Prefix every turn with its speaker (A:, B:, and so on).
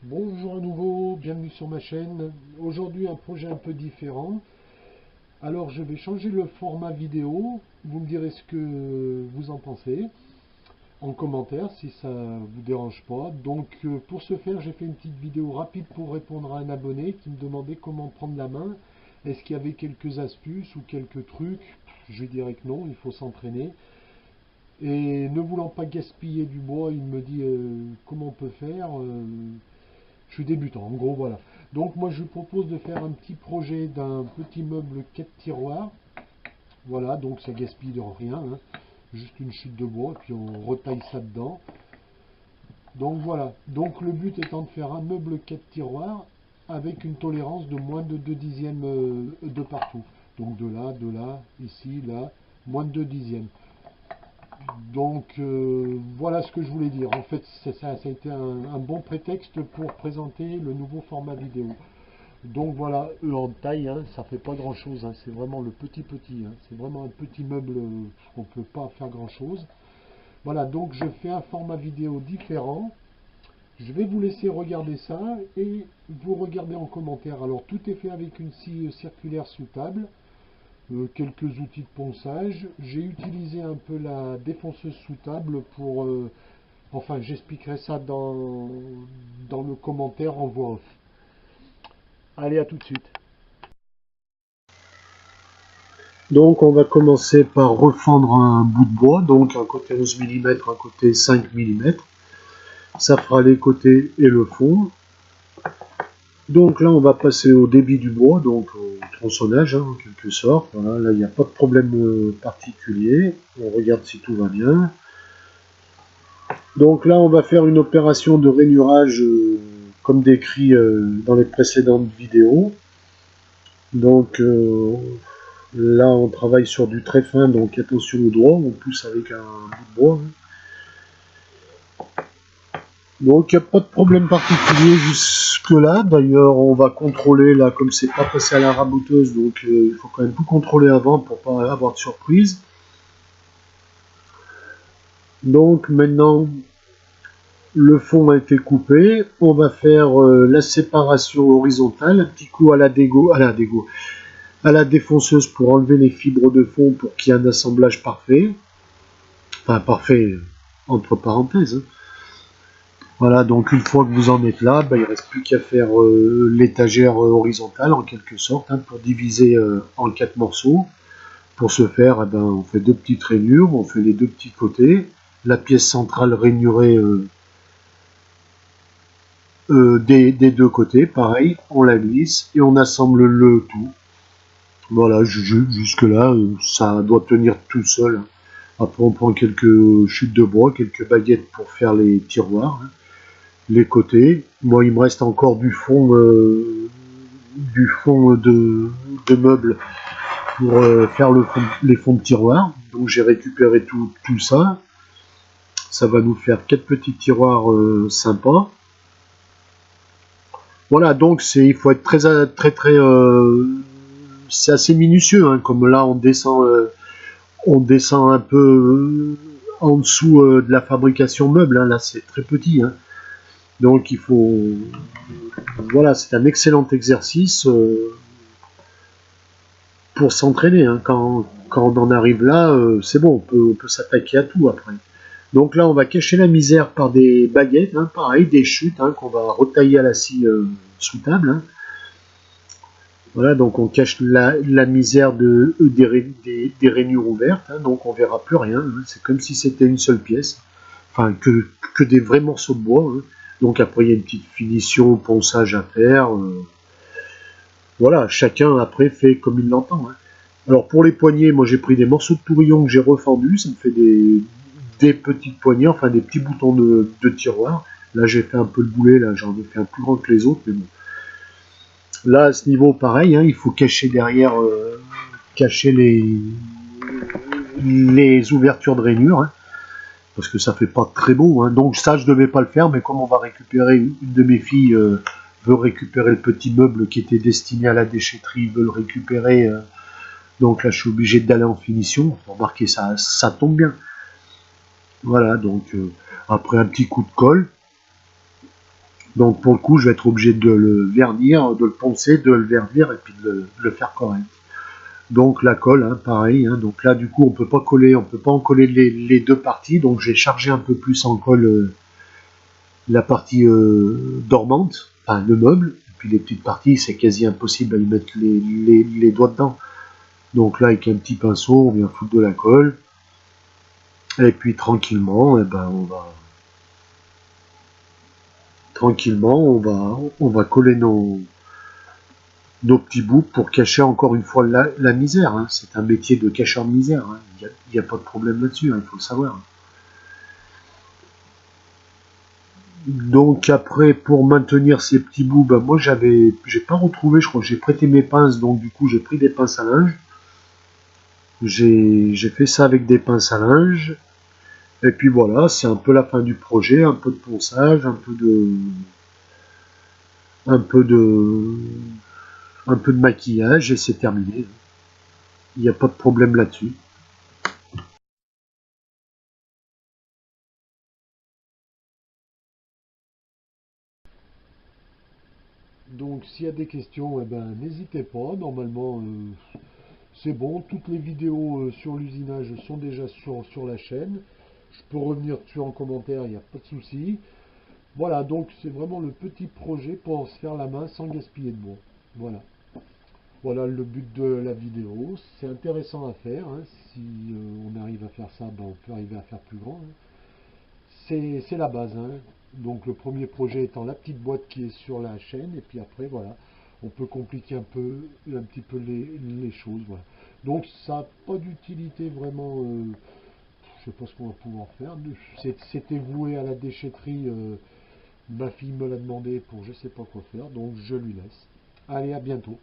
A: Bonjour à nouveau, bienvenue sur ma chaîne. Aujourd'hui un projet un peu différent. Alors je vais changer le format vidéo. Vous me direz ce que vous en pensez en commentaire si ça vous dérange pas. Donc pour ce faire j'ai fait une petite vidéo rapide pour répondre à un abonné qui me demandait comment prendre la main. Est-ce qu'il y avait quelques astuces ou quelques trucs? Je dirais que non, il faut s'entraîner. Et ne voulant pas gaspiller du bois, il me dit comment on peut faire. Je suis débutant, en gros, voilà. Donc moi je vous propose de faire un petit projet d'un petit meuble 4 tiroirs. Voilà, donc ça gaspille de rien, hein. Juste une chute de bois, puis on retaille ça dedans. Donc voilà, donc le but étant de faire un meuble 4 tiroirs avec une tolérance de moins de 2 dixièmes de partout. Donc de là, ici, là, moins de 2 dixièmes. Donc voilà ce que je voulais dire. En fait, ça a été un bon prétexte pour présenter le nouveau format vidéo. Donc voilà, eux en taille, hein, ça fait pas grand chose, hein, c'est vraiment le petit, hein, c'est vraiment un petit meuble, on peut pas faire grand chose. Voilà, donc je fais un format vidéo différent. Je vais vous laisser regarder ça et vous regardez en commentaire. Alors tout est fait avec une scie circulaire sous table, quelques outils de ponçage. J'ai utilisé un peu la défonceuse sous table pour, enfin j'expliquerai ça dans le commentaire en voix off. Allez, à tout de suite. Donc on va commencer par refendre un bout de bois, donc un côté 11 mm, un côté 5 mm. Ça fera les côtés et le fond. Donc là on va passer au débit du bois, donc au tronçonnage hein, en quelque sorte. Voilà, là il n'y a pas de problème particulier. On regarde si tout va bien. Donc là on va faire une opération de rainurage comme décrit dans les précédentes vidéos. Donc là, on travaille sur du très fin, donc attention au doigt, on pousse avec un bout de bois. Donc, il n'y a pas de problème particulier jusque-là. D'ailleurs, on va contrôler, là, comme c'est pas passé à la raboteuse, donc il faut quand même tout contrôler avant pour pas avoir de surprise. Donc, maintenant, le fond a été coupé. On va faire la séparation horizontale, un petit coup à la défonceuse pour enlever les fibres de fond pour qu'il y ait un assemblage parfait. Enfin, parfait, entre parenthèses. Voilà, donc une fois que vous en êtes là, il ne reste plus qu'à faire l'étagère horizontale en quelque sorte, hein, pour diviser en 4 morceaux. Pour ce faire, on fait 2 petites rainures, on fait les 2 petits côtés. La pièce centrale rainurée des 2 côtés, pareil, on la glisse et on assemble le tout. Voilà, jusque là, ça doit tenir tout seul. Après, on prend quelques chutes de bois, quelques baguettes pour faire les tiroirs, hein, les côtés. Moi, il me reste encore du fond de meubles pour faire les fonds de tiroirs. Donc, j'ai récupéré tout ça. Ça va nous faire 4 petits tiroirs sympas. Voilà, donc il faut être très c'est assez minutieux, hein, comme là on descend un peu en dessous de la fabrication meuble, hein, là c'est très petit, hein. Donc il faut, voilà, c'est un excellent exercice pour s'entraîner, hein. Quand on en arrive là, c'est bon, on peut s'attaquer à tout après. Donc là on va cacher la misère par des baguettes, hein, pareil, des chutes, hein, qu'on va retailler à la scie sous table, hein. Voilà, donc on cache la misère des rainures ouvertes, hein, donc on verra plus rien, hein. C'est comme si c'était une seule pièce, enfin que des vrais morceaux de bois, hein. Donc après il y a une petite finition, ponçage à faire, voilà, chacun après fait comme il l'entend, hein. Alors pour les poignées, moi j'ai pris des morceaux de tourillon que j'ai refendus, ça me fait des petites poignées, enfin des petits boutons de tiroir. Là j'ai fait un peu le boulet, là j'en ai fait un plus grand que les autres, mais bon. Là, à ce niveau, pareil, hein, il faut cacher derrière, cacher les ouvertures de rainure, hein, parce que ça fait pas très beau, hein. Donc ça, je devais pas le faire, mais comme on va récupérer, une de mes filles veut récupérer le petit meuble qui était destiné à la déchetterie, veut le récupérer, donc là, je suis obligé d'aller en finition. Remarquez, ça tombe bien. Voilà, donc après un petit coup de colle,
B: Donc pour le coup, je vais être obligé de le vernir, de le poncer, de le vernir et puis de le faire correct. Donc la colle, hein, pareil. Hein, donc là, du coup, on peut pas coller, on peut pas en coller les deux parties. Donc j'ai chargé un peu plus en colle la partie dormante, enfin le meuble. Et puis les petites parties, c'est quasi impossible à y mettre les doigts dedans. Donc là, avec un petit pinceau, on vient foutre de la colle. Et puis tranquillement, eh ben, on va coller nos petits bouts pour cacher encore une fois la misère. Hein. C'est un métier de cacheur de misère. Hein. Il n'y a pas de problème là-dessus, hein, il faut le savoir. Donc après, pour maintenir ces petits bouts, ben moi j'ai pas retrouvé, je crois que j'ai prêté mes pinces, donc du coup j'ai pris des pinces à linge. J'ai fait ça avec des pinces à linge. Et puis voilà, c'est un peu la fin du projet, un peu de ponçage, un peu de, un peu de maquillage et c'est terminé. Il n'y a pas de problème là-dessus.
A: Donc s'il y a des questions, eh ben, n'hésitez pas. Normalement, c'est bon. Toutes les vidéos sur l'usinage sont déjà sur la chaîne. Je peux revenir dessus en commentaire, il n'y a pas de souci. Voilà, donc c'est vraiment le petit projet pour se faire la main sans gaspiller de bois. Voilà. Voilà le but de la vidéo. C'est intéressant à faire. Hein. Si on arrive à faire ça, ben, on peut arriver à faire plus grand. Hein. C'est la base. Hein. Donc le premier projet étant la petite boîte qui est sur la chaîne. Et puis après, voilà, on peut compliquer un petit peu les choses. Voilà. Donc ça n'a pas d'utilité vraiment. Je sais pas ce qu'on va pouvoir faire. C'était voué à la déchetterie. Ma fille me l'a demandé pour je sais pas quoi faire. Donc je lui laisse. Allez, à bientôt.